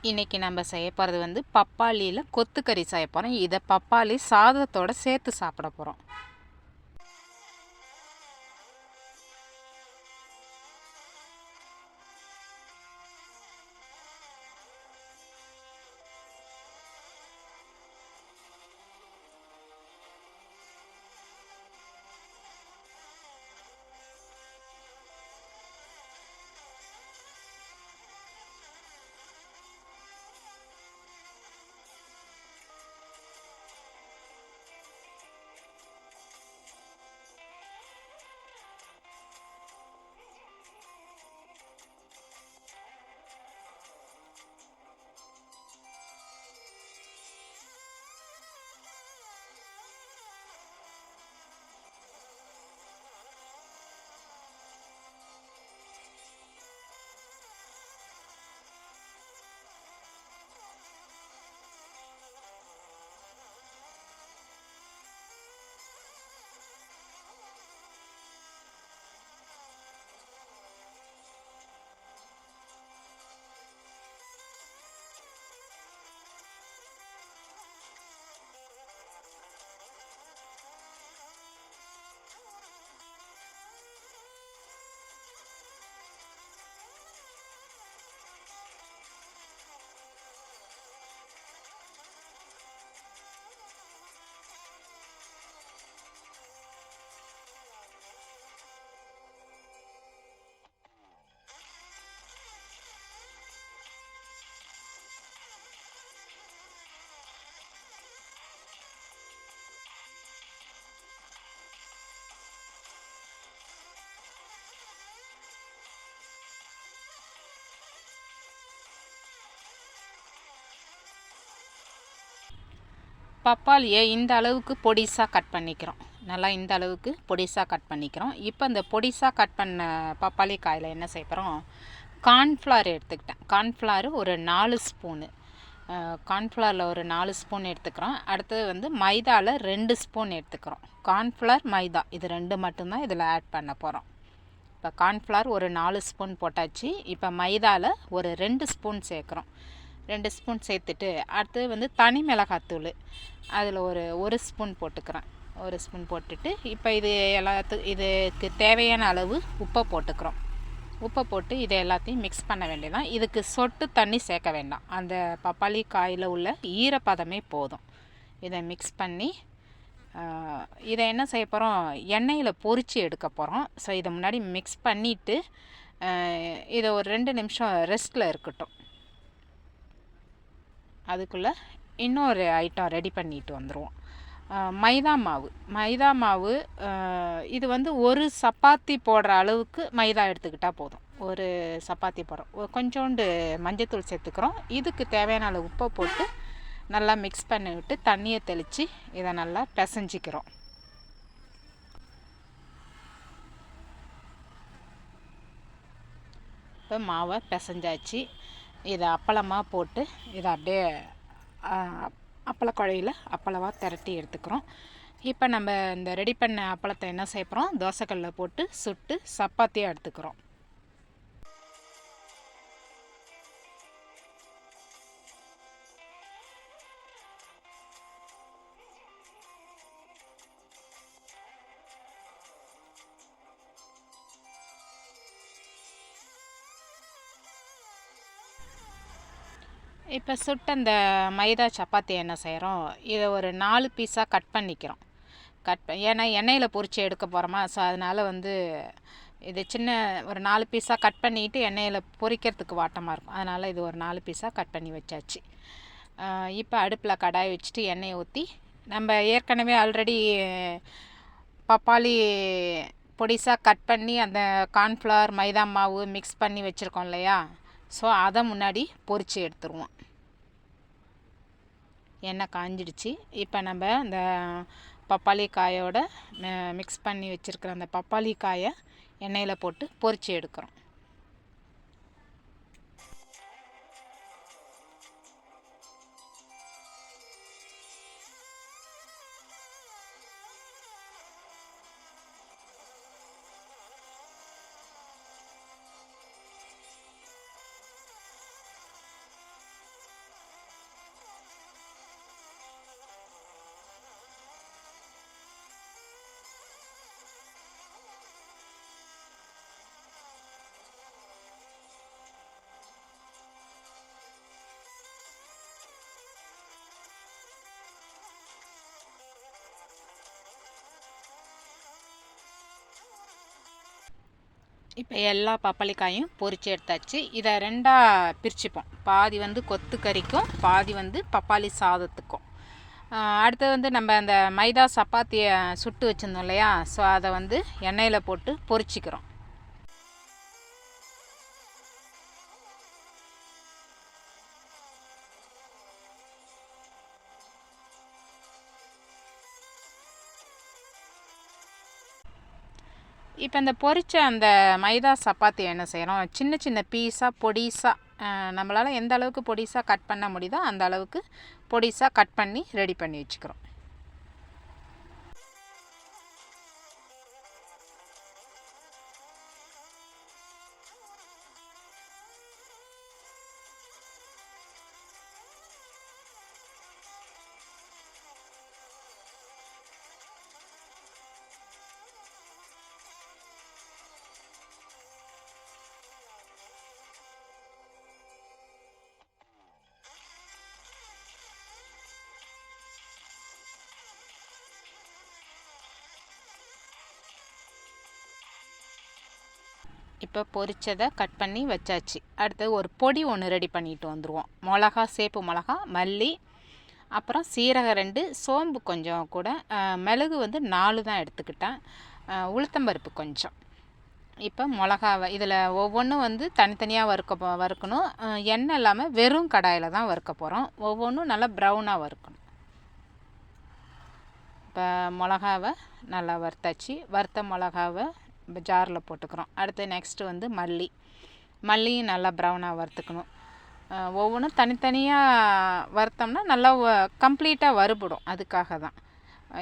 இன்றைக்கி நம்ம செய்ய போகிறது வந்து பப்பாளியில் கொத்துக்கறி செய்ய போகிறோம். இதை பப்பாளி சாதத்தோடு சேர்த்து சாப்பிட போகிறோம். பப்பாளியை இந்த அளவுக்கு பொடிசாக கட் பண்ணிக்கிறோம். நல்லா இந்த அளவுக்கு பொடிசாக கட் பண்ணிக்கிறோம். இப்போ இந்த பொடிசாக கட் பண்ண பப்பாளி காயில் என்ன செய்ய போகிறோம், கார்ன்ஃப்ளவர் எடுத்துக்கிட்டேன். கார்ன்ஃப்ளவர் ஒரு 4 ஸ்பூனு, கார்ன்ஃப்ளவரில் ஒரு 4 ஸ்பூன் எடுத்துக்கிறோம். அடுத்தது வந்து மைதாவில் 2 ஸ்பூன் எடுத்துக்கிறோம். கார்ன்ஃப்ளவர் மைதா இது 2 மட்டும்தான் இதில் ஆட் பண்ண போகிறோம். இப்போ கார்ன்ஃப்ளவர் ஒரு 4 ஸ்பூன் போட்டாச்சு. இப்போ மைதாவில் ஒரு 2 ஸ்பூன் சேர்க்குறோம். 2 ஸ்பூன் சேர்த்துட்டு அடுத்து வந்து தனி மிளகாத்தூள் அதில் ஒரு ஸ்பூன் போட்டுக்கிறேன். 1 ஸ்பூன் போட்டுட்டு இப்போ இது இதுக்கு தேவையான அளவு உப்பை போட்டுக்கிறோம். உப்பை போட்டு இதை எல்லாத்தையும் மிக்ஸ் பண்ண வேண்டியதான். இதுக்கு சொட்டு தண்ணி சேர்க்க வேண்டாம். அந்த பப்பாளி காயில் உள்ள ஈரப்பதமே போதும். இதை மிக்ஸ் பண்ணி இதை என்ன செய்ய போகிறோம், எண்ணெயில் பொரித்து எடுக்க போகிறோம். ஸோ இதை முன்னாடி மிக்ஸ் பண்ணிவிட்டு இதை ஒரு 2 நிமிஷம் ரெஸ்ட்டில் இருக்கட்டும். அதுக்குள்ளே இன்னொரு ஐட்டம் ரெடி பண்ணிட்டு வந்துடுவோம். மைதா மாவு இது வந்து ஒரு சப்பாத்தி போடுற அளவுக்கு மைதா எடுத்துக்கிட்டால் போதும். ஒரு சப்பாத்தி போடுறோம். கொஞ்சோண்டு மஞ்சத்தூள் சேர்த்துக்கிறோம். இதுக்கு தேவையான அளவு உப்பை போட்டு நல்லா மிக்ஸ் பண்ணி விட்டு தண்ணியை தெளித்து இதை நல்லா பிசைஞ்சிக்கிறோம். இப்போ மாவை பிசைஞ்சாச்சு. இதை அப்பளமாக போட்டு இதை அப்படியே அப்பளக்குழையில் அப்பளமாக திரட்டி எடுத்துக்கிறோம். இப்போ நம்ம இந்த ரெடி பண்ண அப்பளத்தை என்ன செய்யறோம், தோசைக்கல்லில் போட்டு சுட்டு சப்பாத்தியாக எடுத்துக்கிறோம். இப்போ சுட்ட அந்த மைதா சப்பாத்தி என்ன செய்கிறோம், இதை ஒரு 4 பீஸாக கட் பண்ணிக்கிறோம். ஏன்னா எண்ணெயில் பொரித்து எடுக்க போகிறோமா, ஸோ அதனால் வந்து இது சின்ன ஒரு 4 பீஸாக கட் பண்ணிவிட்டு எண்ணெயில் பொரிக்கிறதுக்கு வாட்டமாக இருக்கும். அதனால் இது ஒரு 4 பீஸாக கட் பண்ணி வச்சாச்சு. இப்போ அடுப்பில் கடாய் வச்சுட்டு எண்ணெயை ஊற்றி நம்ம ஏற்கனவே ஆல்ரெடி பப்பாளி பொடிசாக கட் பண்ணி அந்த கார்ன்ஃப்ளவர் மைதா மாவு மிக்ஸ் பண்ணி வச்சுருக்கோம் இல்லையா, ஸோ அதை முன்னாடி பொரித்து எடுத்துருவோம். எண்ணெய் காஞ்சிடுச்சு. இப்போ நம்ம இந்த பப்பாளி காயோட மிக்ஸ் பண்ணி வச்சுருக்கிற அந்த பப்பாளி காயை எண்ணெயில் போட்டு பொரித்து எடுக்கிறோம். இப்போ எல்லா பப்பாளிக்காயும் பொரிச்சு எடுத்தாச்சு. இதை ரெண்டாக பிரிச்சுப்போம். பாதி வந்து கொத்து கறிக்கும், பாதி வந்து பப்பாளி சாதத்துக்கும். அடுத்தது வந்து நம்ம அந்த மைதா சப்பாத்தியை சுட்டு வச்சுருந்தோம் இல்லையா, ஸோ அதை வந்து எண்ணெயில் போட்டு பொரிச்சிக்கிறோம். இப்போ இந்த பொரிச்ச அந்த மைதா சப்பாத்தி என்ன செய்கிறோம், சின்ன சின்ன பீஸாக பொடிசாக நம்மளால் எந்த அளவுக்கு பொடிசாக கட் பண்ண முடியுதோ அந்த அளவுக்கு பொடிசாக கட் பண்ணி ரெடி பண்ணி வச்சுக்கிறோம். இப்போ பொரிச்சதை கட் பண்ணி வச்சாச்சு. அடுத்தது ஒரு பொடி ஒன்று ரெடி பண்ணிட்டு வந்துடுவோம். மிளகா, சேப்பு மிளகா, மல்லி, அப்புறம் சீரகம் 2, சோம்பு கொஞ்சம் கூட, மிளகு வந்து 4 தான் எடுத்துக்கிட்டேன், உளுத்தம்பருப்பு கொஞ்சம். இப்போ மிளகாவை இதில் ஒவ்வொன்றும் வந்து தனித்தனியாக வறுக்கணும். எண்ணெய் இல்லாமல் வெறும் கடாயில் தான் வறுக்க போகிறோம். ஒவ்வொன்றும் நல்லா ப்ரௌனாக வறுக்கணும். இப்போ மிளகாவை நல்லா வறுத்தாச்சு. வறுத்த மிளகாவை ஜாரில் போட்டுக்கிறோம். அடுத்து நெக்ஸ்ட்டு வந்து மல்லியும் நல்லா ப்ரௌனாக வறுத்துக்கணும். ஒவ்வொன்றும் தனித்தனியாக வறுத்தோம்னா நல்லா கம்ப்ளீட்டாக வறுபடும். அதுக்காக தான்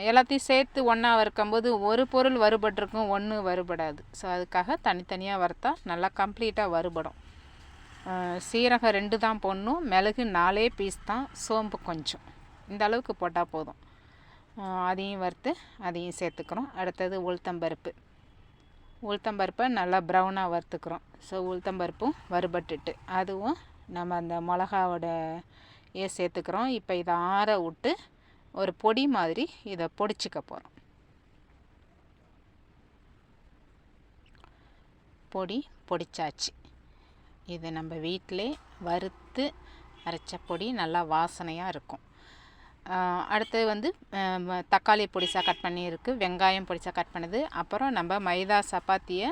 எல்லாத்தையும் சேர்த்து ஒன்றா வறுக்கும்போது ஒரு பொருள் வறுபட்டிருக்கும், ஒன்று வறுபடாது. ஸோ அதுக்காக தனித்தனியாக வறுத்தா நல்லா கம்ப்ளீட்டாக வறுபடும். சீரகம் 2 தான் போடணும், மிளகு 4 பீஸ் தான், சோம்பு கொஞ்சம், இந்த அளவுக்கு போட்டால் போதும். அதையும் வறுத்து அதையும் சேர்த்துக்கிறோம். அடுத்தது உளுத்தம்பருப்பை நல்லா ப்ரௌனாக வறுத்துக்கிறோம். ஸோ உளுத்தம்பருப்பும் வறுபட்டுட்டு அதுவும் நம்ம அந்த மிளகாவோட சேர்த்துக்கிறோம். இப்போ இதை ஆற விட்டு ஒரு பொடி மாதிரி இதை பொடிச்சிக்க போகிறோம். பொடிச்சாச்சு. இது நம்ம வீட்டிலே வறுத்து அரைச்ச பொடி, நல்லா வாசனையாக இருக்கும். அடுத்தது வந்து தக்காளி பொடிசாக கட் பண்ணியிருக்கு, வெங்காயம் பொடிசாக கட் பண்ணுது, அப்புறம் நம்ம மைதா சப்பாத்தியை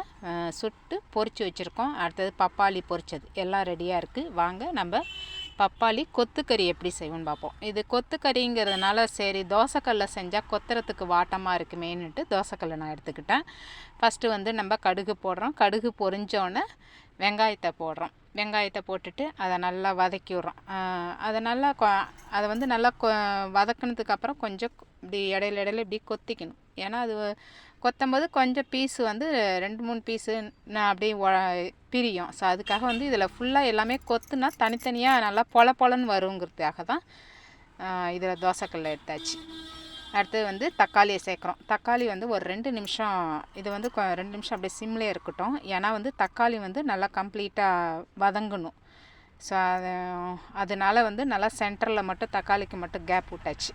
சுட்டு பொரித்து வச்சுருக்கோம். அடுத்தது பப்பாளி பொரிச்சது எல்லாம் ரெடியாக இருக்குது. வாங்க நம்ம பப்பாளி கொத்துக்கறி எப்படி செய்வோன்னு பார்ப்போம். இது கொத்துக்கறிங்கிறதுனால சரி தோசைக்கல்லில் செஞ்சால் கொத்துறதுக்கு வாட்டமாக இருக்குமேன்னுட்டு தோசைக்கல்லை நான் எடுத்துக்கிட்டேன். ஃபஸ்ட்டு வந்து நம்ம கடுகு போடுறோம். கடுகு பொரிஞ்சோன்னே வெங்காயத்தை போடுறோம். வெங்காயத்தை போட்டுட்டு அதை நல்லா வதக்கி விட்றோம். அதை வந்து நல்லா வதக்கினதுக்கப்புறம் கொஞ்சம் இப்படி இடையில இப்படி கொத்திக்கணும். ஏன்னா அது கொத்தும்போது கொஞ்சம் பீஸு வந்து 2-3 பீஸு நான் அப்படியே பிரியும். ஸோ அதுக்காக வந்து இதில் ஃபுல்லாக எல்லாமே கொத்துனா தனித்தனியாக நல்லா பொலன்னு வருங்கிறதுக்காக தான் இதில் தோசைக்கல்லை எடுத்தாச்சு. அடுத்தது வந்து தக்காளியை சேர்க்குறோம். தக்காளி வந்து ஒரு 2 நிமிஷம், இது வந்து 2 நிமிஷம் அப்படியே சிம்லேயே இருக்கட்டும். ஏன்னா வந்து தக்காளி வந்து நல்லா கம்ப்ளீட்டாக வதங்கணும். ஸோ அதனால் வந்து நல்லா சென்டரில் மட்டும் தக்காளிக்கு மட்டும் கேப் விட்டாச்சு.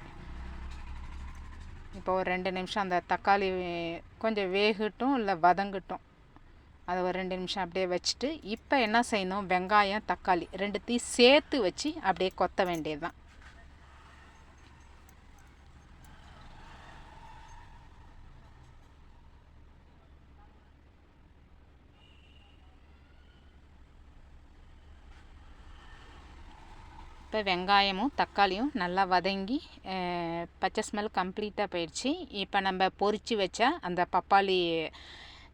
இப்போ ஒரு 2 நிமிஷம் அந்த தக்காளி கொஞ்சம் வேகட்டும், இல்லை வதங்கட்டும். அதை ஒரு 2 நிமிஷம் அப்படியே வச்சுட்டு இப்போ என்ன செய்யணும், வெங்காயம் தக்காளி 2த்தையும் சேர்த்து வச்சு அப்படியே கொத்த வேண்டியது தான். இப்போ வெங்காயமும் தக்காளியும் நல்லா வதங்கி பச்சை ஸ்மெல் கம்ப்ளீட்டாக போயிடுச்சு. இப்போ நம்ம பொரித்து வச்ச அந்த பப்பாளி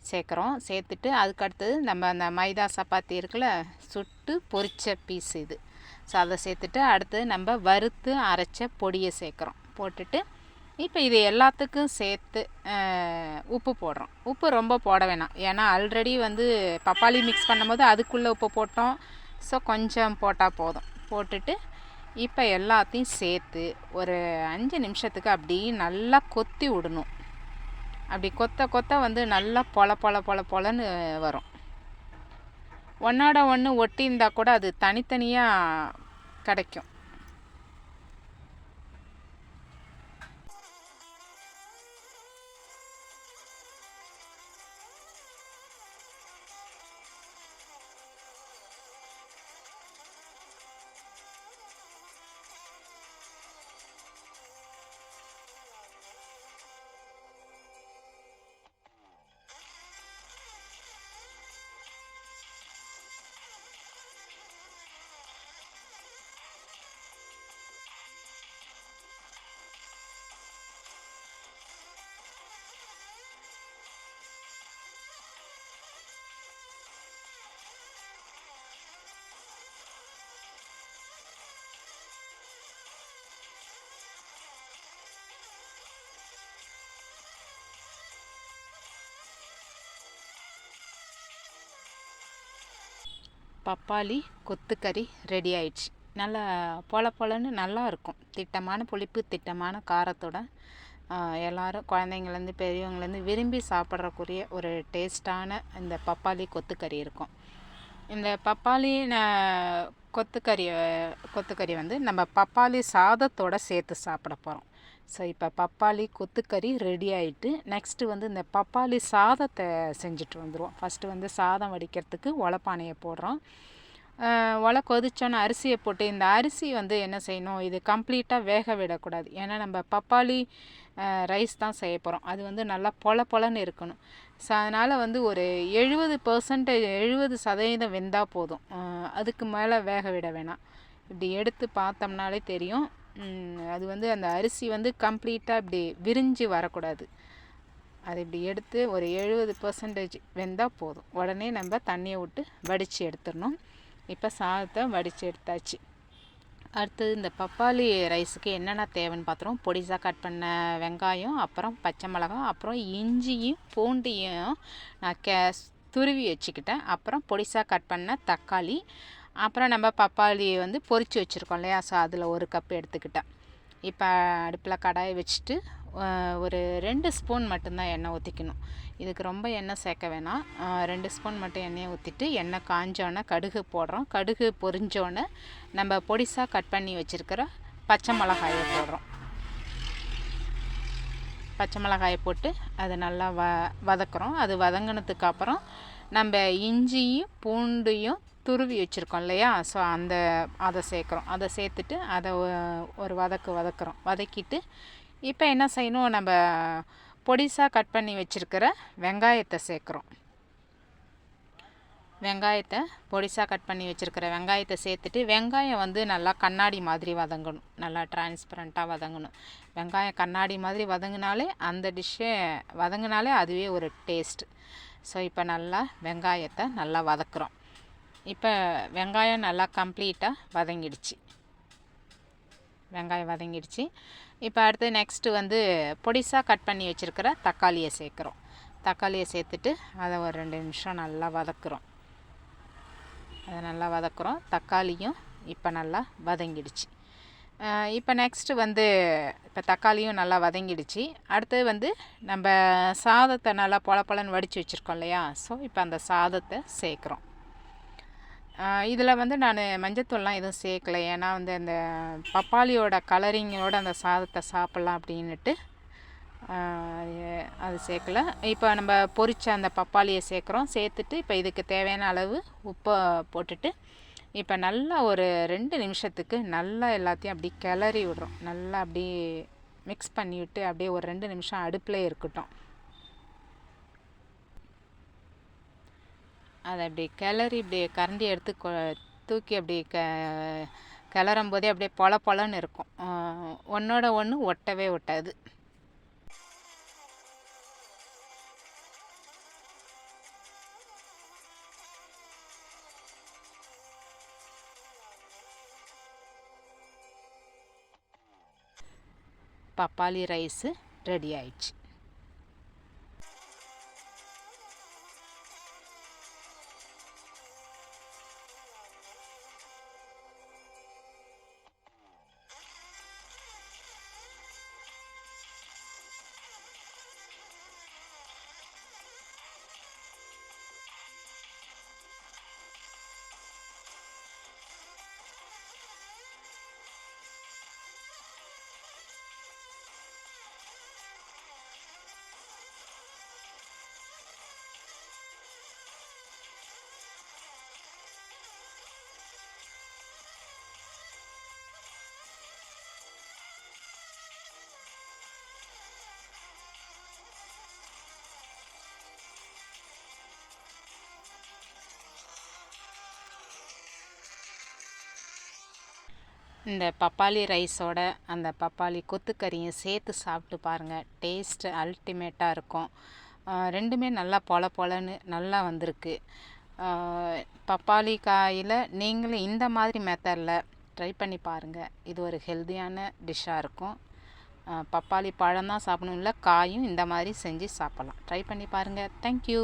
சேர்க்குறோம். சேர்த்துட்டு அதுக்கடுத்தது நம்ம அந்த மைதா சப்பாத்தி இருக்குல்ல, சுட்டு பொரித்த பீஸ் இது. ஸோ அதை சேர்த்துட்டு அடுத்தது நம்ம வறுத்து அரைச்ச பொடியை சேர்க்குறோம். போட்டுட்டு இப்போ இது எல்லாத்துக்கும் சேர்த்து உப்பு போடுறோம். உப்பு ரொம்ப போட வேணாம், ஏன்னா ஆல்ரெடி வந்து பப்பாளி மிக்ஸ் பண்ணும்போது அதுக்குள்ளே உப்பு போட்டோம். ஸோ கொஞ்சம் போட்டால் போதும். போட்டுட்டு இப்போ எல்லாத்தையும் சேர்த்து ஒரு 5 நிமிஷத்துக்கு அப்படி நல்லா கொத்தி விடணும். அப்படி கொத்த வந்து நல்லா பொலன்னு வரும். ஒன்றோட ஒன்று ஒட்டி இருந்தால் கூட அது தனித்தனியாக கிடைக்கும். பப்பாளி கொத்துக்கறி ரெடி ஆயிடுச்சு. நல்லா பொலன்னு நல்லா இருக்கும். திட்டமான புளிப்பு, திட்டமான காரத்தோட எல்லோரும் குழந்தைங்கள்லேருந்து பெரியவங்கலேருந்து விரும்பி சாப்பிட்றக்குரிய ஒரு டேஸ்ட்டான இந்த பப்பாளி கொத்துக்கறி இருக்கும். இந்த பப்பாளி கொத்துக்கறி வந்து நம்ம பப்பாளி சாதத்தோடு சேர்த்து சாப்பிட போகிறோம். ஸோ இப்போ பப்பாளி கொத்துக்கறி ரெடி ஆகிட்டு நெக்ஸ்ட்டு வந்து இந்த பப்பாளி சாதத்தை செஞ்சுட்டு வந்துடுவோம். ஃபஸ்ட்டு வந்து சாதம் வடிக்கிறதுக்கு ஒலப்பானையை போடுறோம். ஒலை கொதிச்சோன்னு அரிசியை போட்டு, இந்த அரிசி வந்து என்ன செய்யணும், இது கம்ப்ளீட்டாக வேக விடக்கூடாது. ஏன்னா நம்ம பப்பாளி ரைஸ் தான் செய்ய போகிறோம். அது வந்து நல்லா பொலன்னு இருக்கணும். ஸோ அதனால் வந்து ஒரு 70% வெந்தால் போதும். அதுக்கு மேலே வேக விட வேணாம். இப்படி எடுத்து பார்த்தோம்னாலே தெரியும். அது வந்து அந்த அரிசி வந்து கம்ப்ளீட்டாக இப்படி விரிஞ்சு வரக்கூடாது. அது இப்படி எடுத்து ஒரு 70% வெந்தால் போதும். உடனே நம்ம தண்ணியை விட்டு வடித்து எடுத்துடணும். இப்போ சாதத்தை வடித்து எடுத்தாச்சு. அடுத்தது இந்த பப்பாளி ரைஸுக்கு என்னென்ன தேவைன்னு பார்த்துருவோம். பொடிசாக கட் பண்ண வெங்காயம், அப்புறம் பச்சை மிளகாய், அப்புறம் இஞ்சியும் பூண்டையும் நான் துருவி வச்சுக்கிட்டேன். அப்புறம் பொடிசாக கட் பண்ண தக்காளி, அப்புறம் நம்ம பப்பாளி வந்து பொரித்து வச்சுருக்கோம் இல்லையா, ஸோ அதில் 1 கப் எடுத்துக்கிட்டேன். இப்போ அடுப்பில் கடாயை வச்சுட்டு ஒரு 2 ஸ்பூன் மட்டும்தான் எண்ணெய் ஊற்றிக்கணும். இதுக்கு ரொம்ப எண்ணெய் சேர்க்க வேணாம். 2 ஸ்பூன் மட்டும் எண்ணெயை ஊற்றிட்டு எண்ணெய் காஞ்சோன்னே கடுகு போடுறோம். கடுகு பொரிஞ்சோன்னே நம்ம பொடிசாக கட் பண்ணி வச்சுருக்கிற பச்சை மிளகாயை போடுறோம். பச்சை மிளகாயை போட்டு அது நல்லா வதக்குறோம். அது வதங்கினதுக்கு அப்புறம் நம்ம இஞ்சியும் பூண்டையும் துருவி வச்சுருக்கோம் இல்லையா, ஸோ அதை சேர்க்குறோம். அதை சேர்த்துட்டு அதை ஒரு வதக்குறோம். வதக்கிட்டு இப்போ என்ன செய்யணும், நம்ம பொடிசாக கட் பண்ணி வச்சுருக்கிற வெங்காயத்தை சேர்க்குறோம். பொடிசாக கட் பண்ணி வச்சுருக்கிற வெங்காயத்தை சேர்த்துட்டு, வெங்காயம் வந்து நல்லா கண்ணாடி மாதிரி வதங்கணும். நல்லா டிரான்ஸ்பரண்ட்டாக வதங்கணும். வெங்காயம் கண்ணாடி மாதிரி வதங்கினாலே அந்த டிஷ்ஷே வதங்கினாலே அதுவே ஒரு டேஸ்ட்டு. ஸோ இப்போ நல்லா வெங்காயத்தை நல்லா வதக்குறோம். இப்போ வெங்காயம் நல்லா கம்ப்ளீட்டாக வதங்கிடுச்சு. இப்போ அடுத்து நெக்ஸ்ட்டு வந்து பொடிசாக கட் பண்ணி வச்சுருக்கிற தக்காளியை சேர்க்குறோம். தக்காளியை சேர்த்துட்டு அதை ஒரு 2 நிமிஷம் நல்லா வதக்குறோம். தக்காளியும் இப்போ நல்லா வதங்கிடுச்சு. இப்போ நெக்ஸ்ட்டு வந்து இப்போ தக்காளியும் நல்லா வதங்கிடுச்சு. அடுத்தது வந்து நம்ம சாதத்தை நல்லா பொலன்னு வடித்து வச்சுருக்கோம் இல்லையா, ஸோ இப்போ அந்த சாதத்தை சேர்க்குறோம். இதில் வந்து நான் மஞ்சத்தூள்லாம் எதுவும் சேர்க்கலை. ஏன்னா வந்து அந்த பப்பாளியோட கலரிங்கோட அந்த சாதத்தை சாப்பிட்லாம் அப்படின்ட்டு அது சேர்க்கலை. இப்போ நம்ம பொரித்த அந்த பப்பாளியை சேர்த்துட்டு இப்போ இதுக்கு தேவையான அளவு உப்பை போட்டுட்டு இப்போ நல்லா ஒரு 2 நிமிஷத்துக்கு நல்லா எல்லாத்தையும் அப்படி கிளறி விடுறோம். நல்லா அப்படி மிக்ஸ் பண்ணிவிட்டு அப்படியே ஒரு 2 நிமிஷம் அடுப்பில் இருக்கட்டும். அதை அப்படி கிளறி இப்படி கரண்டி எடுத்து தூக்கி அப்படி கிளறும் போதே அப்படியே பொலன்னு இருக்கும். ஒன்றோட ஒன்று ஒட்டவே ஒட்டாது. பப்பாளி ரைஸு ரெடி ஆயிடுச்சு. இந்த பப்பாளி ரைஸோட அந்த பப்பாளி கொத்துக்கறியும் சேர்த்து சாப்பிட்டு பாருங்கள். டேஸ்ட்டு அல்டிமேட்டாக இருக்கும். ரெண்டுமே நல்லா பொலன்னு நல்லா வந்திருக்கு. பப்பாளி காயில் நீங்களும் இந்த மாதிரி மெத்தடில் ட்ரை பண்ணி பாருங்கள். இது ஒரு ஹெல்த்தியான டிஷ்ஷாக இருக்கும். பப்பாளி பழம் தான் சாப்பிடணும் இல்லை, காயும் இந்த மாதிரி செஞ்சு சாப்பிட்லாம். ட்ரை பண்ணி பாருங்கள். தேங்க்யூ.